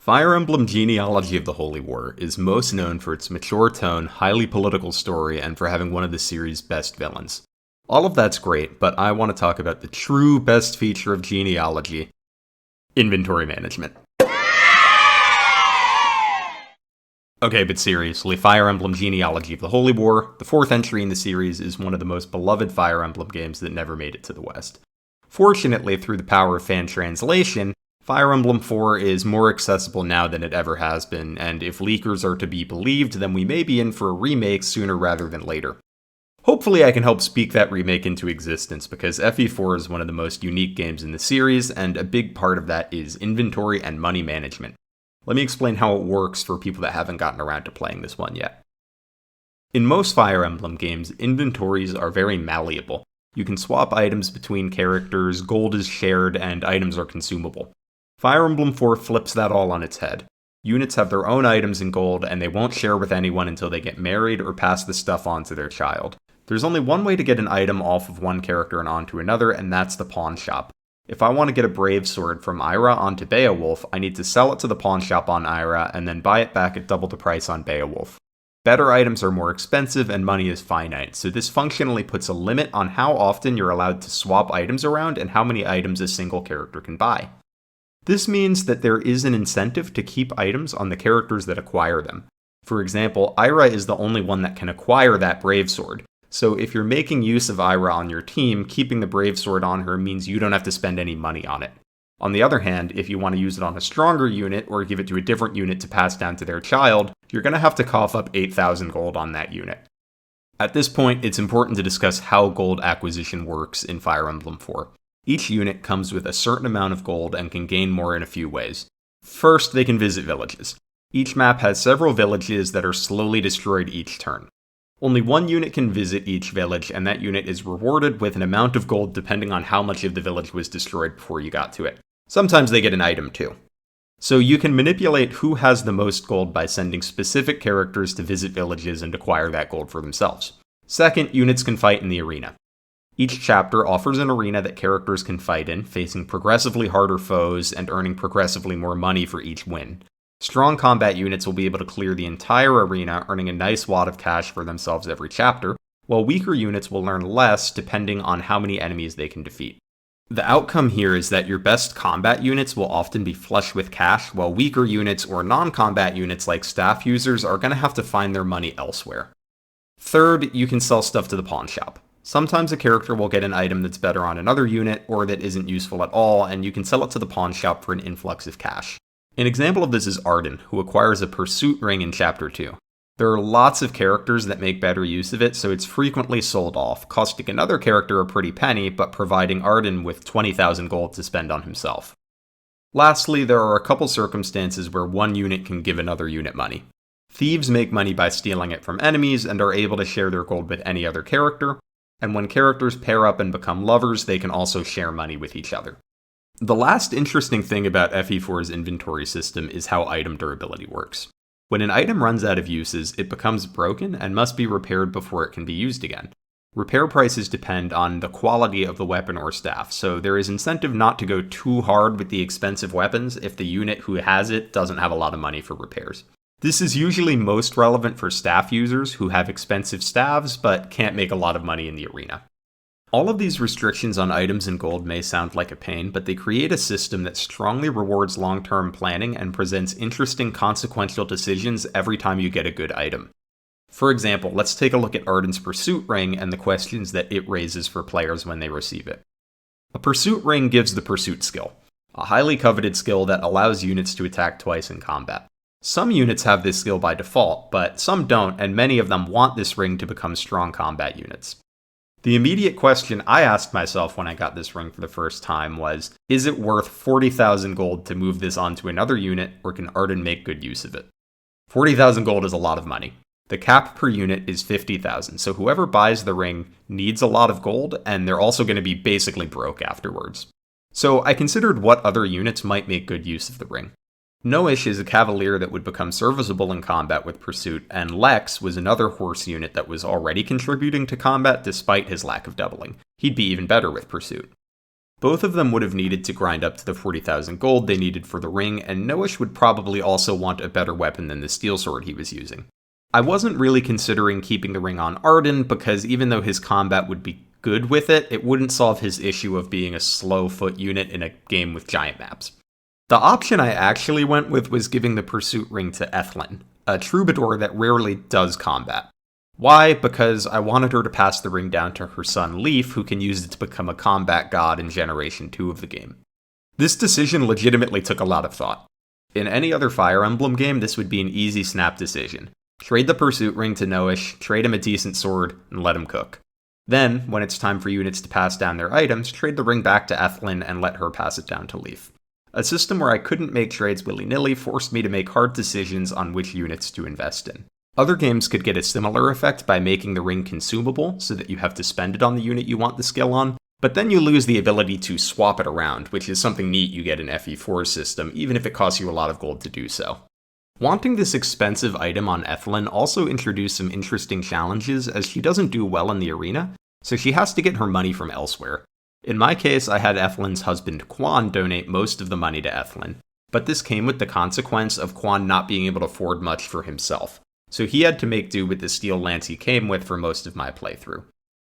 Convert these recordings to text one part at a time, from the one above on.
Fire Emblem Genealogy of the Holy War is most known for its mature tone, highly political story, and for having one of the series' best villains. All of that's great, but I want to talk about the true best feature of Genealogy: inventory management. Okay, but seriously, Fire Emblem Genealogy of the Holy War, the fourth entry in the series, is one of the most beloved Fire Emblem games that never made it to the West. Fortunately, through the power of fan translation, Fire Emblem 4 is more accessible now than it ever has been, and if leakers are to be believed, then we may be in for a remake sooner rather than later. Hopefully I can help speak that remake into existence, because FE4 is one of the most unique games in the series, and a big part of that is inventory and money management. Let me explain how it works for people that haven't gotten around to playing this one yet. In most Fire Emblem games, inventories are very malleable. You can swap items between characters, gold is shared, and items are consumable. Fire Emblem 4 flips that all on its head. Units have their own items and gold, and they won't share with anyone until they get married or pass the stuff on to their child. There's only one way to get an item off of one character and onto another, and that's the pawn shop. If I want to get a brave sword from Ira onto Beowulf, I need to sell it to the pawn shop on Ira, and then buy it back at double the price on Beowulf. Better items are more expensive, and money is finite, so this functionally puts a limit on how often you're allowed to swap items around and how many items a single character can buy. This means that there is an incentive to keep items on the characters that acquire them. For example, Ira is the only one that can acquire that brave sword, so if you're making use of Ira on your team, keeping the brave sword on her means you don't have to spend any money on it. On the other hand, if you want to use it on a stronger unit or give it to a different unit to pass down to their child, you're going to have to cough up 8,000 gold on that unit. At this point, it's important to discuss how gold acquisition works in Fire Emblem 4. Each unit comes with a certain amount of gold and can gain more in a few ways. First, they can visit villages. Each map has several villages that are slowly destroyed each turn. Only one unit can visit each village, and that unit is rewarded with an amount of gold depending on how much of the village was destroyed before you got to it. Sometimes they get an item too. So you can manipulate who has the most gold by sending specific characters to visit villages and acquire that gold for themselves. Second, units can fight in the arena. Each chapter offers an arena that characters can fight in, facing progressively harder foes and earning progressively more money for each win. Strong combat units will be able to clear the entire arena, earning a nice wad of cash for themselves every chapter, while weaker units will earn less depending on how many enemies they can defeat. The outcome here is that your best combat units will often be flush with cash, while weaker units or non-combat units like staff users are going to have to find their money elsewhere. Third, you can sell stuff to the pawn shop. Sometimes a character will get an item that's better on another unit, or that isn't useful at all, and you can sell it to the pawn shop for an influx of cash. An example of this is Arden, who acquires a pursuit ring in Chapter 2. There are lots of characters that make better use of it, so it's frequently sold off, costing another character a pretty penny, but providing Arden with 20,000 gold to spend on himself. Lastly, there are a couple circumstances where one unit can give another unit money. Thieves make money by stealing it from enemies and are able to share their gold with any other character, and when characters pair up and become lovers, they can also share money with each other. The last interesting thing about FE4's inventory system is how item durability works. When an item runs out of uses, it becomes broken and must be repaired before it can be used again. Repair prices depend on the quality of the weapon or staff, so there is incentive not to go too hard with the expensive weapons if the unit who has it doesn't have a lot of money for repairs. This is usually most relevant for staff users who have expensive staves but can't make a lot of money in the arena. All of these restrictions on items and gold may sound like a pain, but they create a system that strongly rewards long-term planning and presents interesting consequential decisions every time you get a good item. For example, let's take a look at Arden's pursuit ring and the questions that it raises for players when they receive it. A pursuit ring gives the pursuit skill, a highly coveted skill that allows units to attack twice in combat. Some units have this skill by default, but some don't, and many of them want this ring to become strong combat units. The immediate question I asked myself when I got this ring for the first time was, is it worth 40,000 gold to move this onto another unit, or can Arden make good use of it? 40,000 gold is a lot of money. The cap per unit is 50,000, so whoever buys the ring needs a lot of gold, and they're also going to be basically broke afterwards. So I considered what other units might make good use of the ring. Noish is a cavalier that would become serviceable in combat with Pursuit, and Lex was another horse unit that was already contributing to combat despite his lack of doubling. He'd be even better with Pursuit. Both of them would have needed to grind up to the 40,000 gold they needed for the ring, and Noash would probably also want a better weapon than the steel sword he was using. I wasn't really considering keeping the ring on Arden, because even though his combat would be good with it, it wouldn't solve his issue of being a slow foot unit in a game with giant maps. The option I actually went with was giving the pursuit ring to Ethlyn, a troubadour that rarely does combat. Why? Because I wanted her to pass the ring down to her son Leaf, who can use it to become a combat god in Generation 2 of the game. This decision legitimately took a lot of thought. In any other Fire Emblem game, this would be an easy snap decision. Trade the pursuit ring to Noash, trade him a decent sword, and let him cook. Then, when it's time for units to pass down their items, trade the ring back to Ethlyn and let her pass it down to Leaf. A system where I couldn't make trades willy-nilly forced me to make hard decisions on which units to invest in. Other games could get a similar effect by making the ring consumable, so that you have to spend it on the unit you want the skill on, but then you lose the ability to swap it around, which is something neat you get in FE4's system, even if it costs you a lot of gold to do so. Wanting this expensive item on Ethlyn also introduced some interesting challenges, as she doesn't do well in the arena, so she has to get her money from elsewhere. In my case, I had Ethlyn's husband Quan donate most of the money to Ethlyn, but this came with the consequence of Quan not being able to afford much for himself, so he had to make do with the steel lance he came with for most of my playthrough.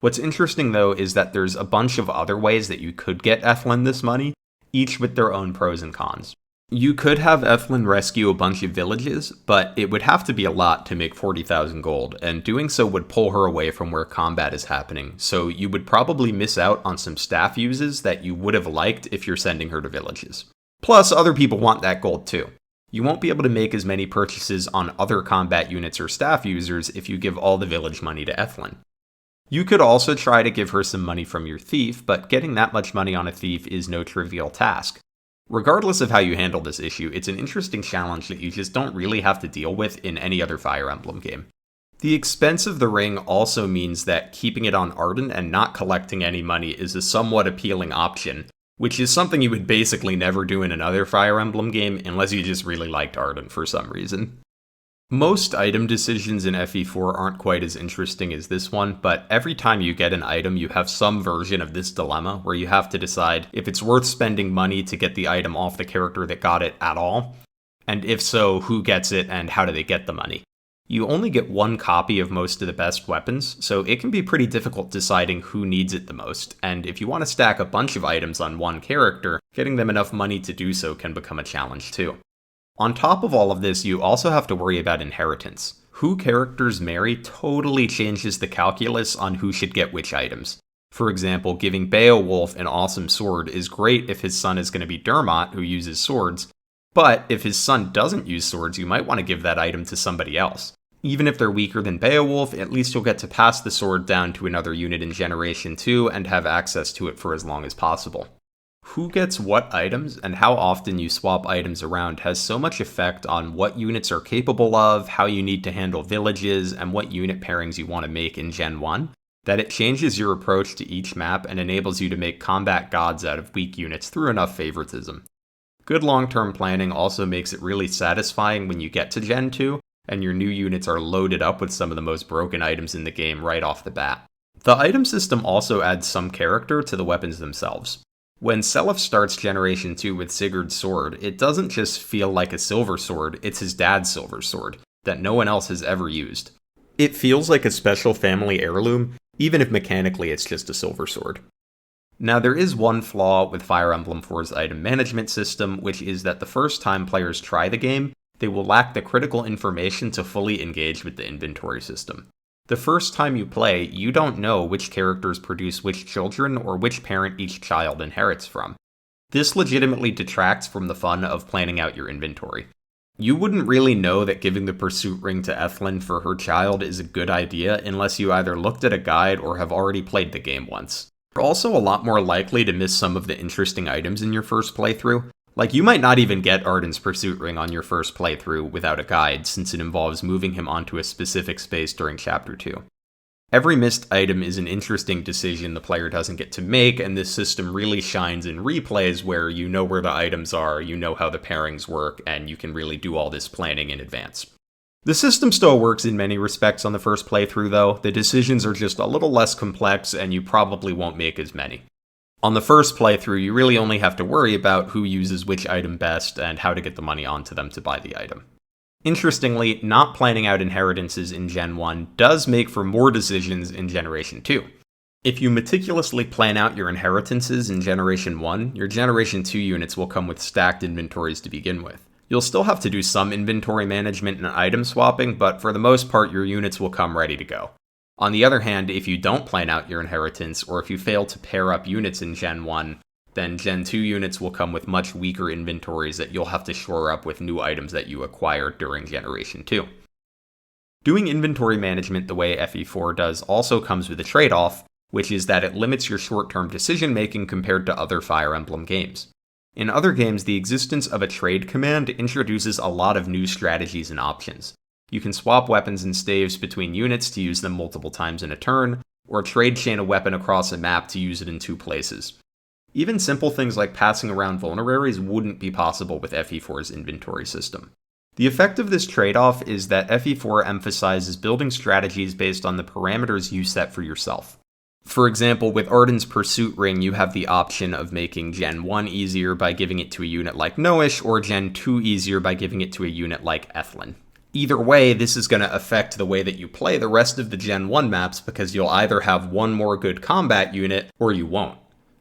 What's interesting though is that there's a bunch of other ways that you could get Ethlyn this money, each with their own pros and cons. You could have Ethlyn rescue a bunch of villages, but it would have to be a lot to make 40,000 gold, and doing so would pull her away from where combat is happening, so you would probably miss out on some staff uses that you would have liked if you're sending her to villages. Plus, other people want that gold too. You won't be able to make as many purchases on other combat units or staff users if you give all the village money to Ethlyn. You could also try to give her some money from your thief, but getting that much money on a thief is no trivial task. Regardless of how you handle this issue, it's an interesting challenge that you just don't really have to deal with in any other Fire Emblem game. The expense of the ring also means that keeping it on Arden and not collecting any money is a somewhat appealing option, which is something you would basically never do in another Fire Emblem game unless you just really liked Arden for some reason. Most item decisions in FE4 aren't quite as interesting as this one, but every time you get an item, you have some version of this dilemma where you have to decide if it's worth spending money to get the item off the character that got it at all, and if so, who gets it and how do they get the money. You only get one copy of most of the best weapons, so it can be pretty difficult deciding who needs it the most, and if you want to stack a bunch of items on one character, getting them enough money to do so can become a challenge too. On top of all of this, you also have to worry about inheritance. Who characters marry totally changes the calculus on who should get which items. For example, giving Beowulf an awesome sword is great if his son is going to be Dermot, who uses swords, but if his son doesn't use swords, you might want to give that item to somebody else. Even if they're weaker than Beowulf, at least you'll get to pass the sword down to another unit in Generation 2 and have access to it for as long as possible. Who gets what items and how often you swap items around has so much effect on what units are capable of, how you need to handle villages, and what unit pairings you want to make in Gen 1, that it changes your approach to each map and enables you to make combat gods out of weak units through enough favoritism. Good long-term planning also makes it really satisfying when you get to Gen 2, and your new units are loaded up with some of the most broken items in the game right off the bat. The item system also adds some character to the weapons themselves. When Seliph starts Generation 2 with Sigurd's sword, it doesn't just feel like a silver sword, it's his dad's silver sword, that no one else has ever used. It feels like a special family heirloom, even if mechanically it's just a silver sword. Now there is one flaw with Fire Emblem 4's item management system, which is that the first time players try the game, they will lack the critical information to fully engage with the inventory system. The first time you play, you don't know which characters produce which children or which parent each child inherits from. This legitimately detracts from the fun of planning out your inventory. You wouldn't really know that giving the pursuit ring to Ethlyn for her child is a good idea unless you either looked at a guide or have already played the game once. You're also a lot more likely to miss some of the interesting items in your first playthrough. Like, you might not even get Arden's pursuit ring on your first playthrough without a guide, since it involves moving him onto a specific space during Chapter 2. Every missed item is an interesting decision the player doesn't get to make, and this system really shines in replays where you know where the items are, you know how the pairings work, and you can really do all this planning in advance. The system still works in many respects on the first playthrough though, the decisions are just a little less complex and you probably won't make as many. On the first playthrough, you really only have to worry about who uses which item best and how to get the money onto them to buy the item. Interestingly, not planning out inheritances in Gen 1 does make for more decisions in Generation 2. If you meticulously plan out your inheritances in Generation 1, your Generation 2 units will come with stacked inventories to begin with. You'll still have to do some inventory management and item swapping, but for the most part, your units will come ready to go. On the other hand, if you don't plan out your inheritance, or if you fail to pair up units in Gen 1, then Gen 2 units will come with much weaker inventories that you'll have to shore up with new items that you acquired during Generation 2. Doing inventory management the way FE4 does also comes with a trade-off, which is that it limits your short-term decision-making compared to other Fire Emblem games. In other games, the existence of a trade command introduces a lot of new strategies and options. You can swap weapons and staves between units to use them multiple times in a turn, or trade chain a weapon across a map to use it in 2 places. Even simple things like passing around vulneraries wouldn't be possible with FE4's inventory system. The effect of this trade-off is that FE4 emphasizes building strategies based on the parameters you set for yourself. For example, with Arden's Pursuit Ring, you have the option of making Gen 1 easier by giving it to a unit like Noish, or Gen 2 easier by giving it to a unit like Ethlin. Either way, this is going to affect the way that you play the rest of the Gen 1 maps because you'll either have one more good combat unit, or you won't.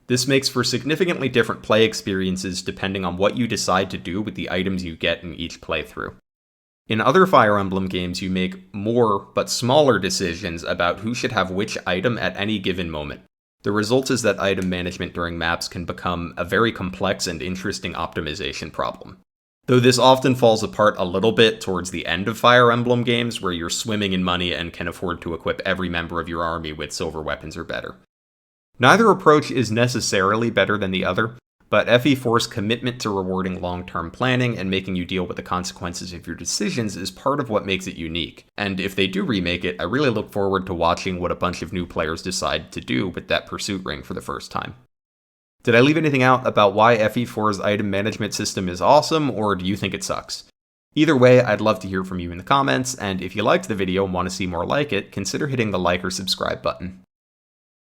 This makes for significantly different play experiences depending on what you decide to do with the items you get in each playthrough. In other Fire Emblem games, you make more, but smaller decisions about who should have which item at any given moment. The result is that item management during maps can become a very complex and interesting optimization problem. Though this often falls apart a little bit towards the end of Fire Emblem games where you're swimming in money and can afford to equip every member of your army with silver weapons or better. Neither approach is necessarily better than the other, but FE4's commitment to rewarding long-term planning and making you deal with the consequences of your decisions is part of what makes it unique. And if they do remake it, I really look forward to watching what a bunch of new players decide to do with that Pursuit Ring for the first time. Did I leave anything out about why FE4's item management system is awesome, or do you think it sucks? Either way, I'd love to hear from you in the comments, and if you liked the video and want to see more like it, consider hitting the like or subscribe button.